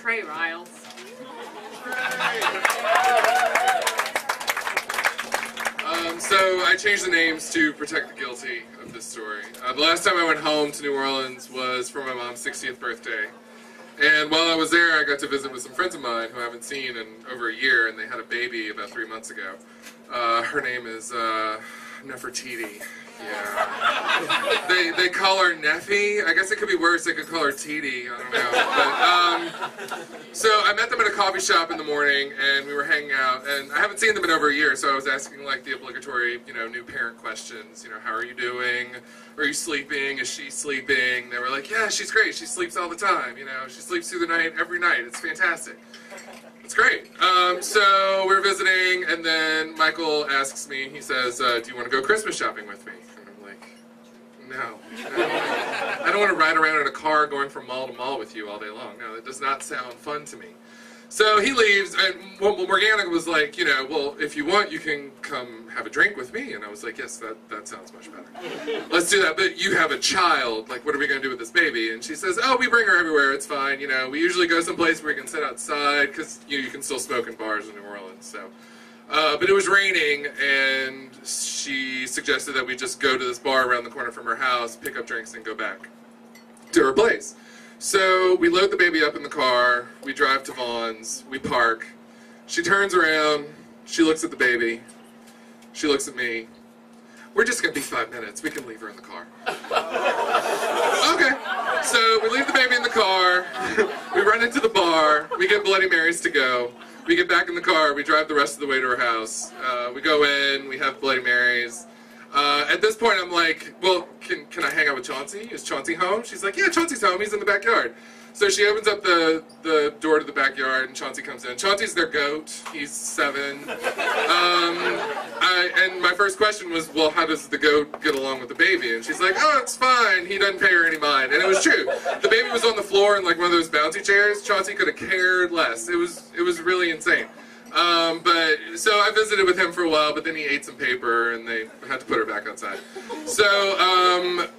Trey Riles. So I changed the names to protect the guilty of this story. The last time I went home to New Orleans was for my mom's 60th birthday. And while I was there, I got to visit with some friends of mine who I haven't seen in over a year, and they had a baby about 3 months ago. Her name is Nefertiti. Yeah. They call her Neffy. I guess it could be worse. They could call her Titi. I don't know. But, so I met them at a coffee shop in the morning, and we were hanging out. And I haven't seen them in over a year, so I was asking like the obligatory, new parent questions. How are you doing? Are you sleeping? Is she sleeping? They were like, yeah, she's great. She sleeps all the time. She sleeps through the night every night. It's fantastic. It's great. So we're visiting, and then Michael asks me, he says, do you want to go Christmas shopping with me? And I'm like, no. I don't want to ride around in a car going from mall to mall with you all day long. No, that does not sound fun to me. So he leaves, and Morgana was like, well, if you want, you can come have a drink with me. And I was like, yes, that sounds much better. Let's do that, but you have a child. Like, what are we going to do with this baby? And she says, oh, we bring her everywhere. It's fine. We usually go someplace where we can sit outside, because you can still smoke in bars in New Orleans. So, but it was raining, and she suggested that we just go to this bar around the corner from her house, pick up drinks, and go back to her place. So we load the baby up in the car, we drive to Vaughn's, we park. She turns around, she looks at the baby, she looks at me. We're just going to be 5 minutes, we can leave her in the car. Okay, so we leave the baby in the car, we run into the bar, we get Bloody Marys to go. We get back in the car, we drive the rest of the way to her house. We go in, we have Bloody Marys. At this point, I'm like, well, can I hang out with Chauncey? Is Chauncey home? She's like, yeah, Chauncey's home. He's in the backyard. So she opens up the door to the backyard, and Chauncey comes in. Chauncey's their goat. He's 7. And my first question was, well, how does the goat get along with the baby? And she's like, oh, it's fine. He doesn't pay her any mind. And it was true. The baby was on the floor in like one of those bouncy chairs. Chauncey could have cared less. It was really insane. But so I visited with him for a while, but then he ate some paper and they had to put her back outside. So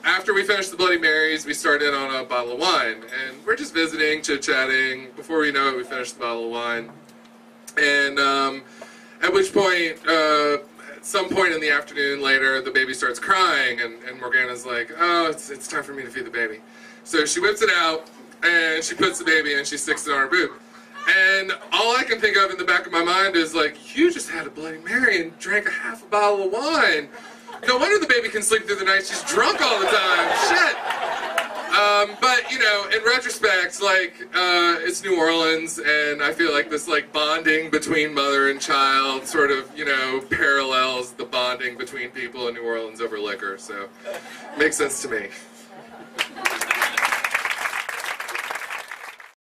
after we finished the Bloody Marys, we started on a bottle of wine, and we're just visiting, chit-chatting. Before we know it, we finished the bottle of wine, and at which point, at some point in the afternoon later, the baby starts crying, and Morgana's like, oh, it's time for me to feed the baby. So she whips it out, and she puts the baby in, and she sticks it on her boob. And all I can think of in the back of my mind is like, you just had a Bloody Mary and drank a half a bottle of wine. No wonder the baby can sleep through the night. She's drunk all the time. Shit. But, in retrospect, like, it's New Orleans, and I feel like this, like, bonding between mother and child sort of, parallels the bonding between people in New Orleans over liquor. So, makes sense to me.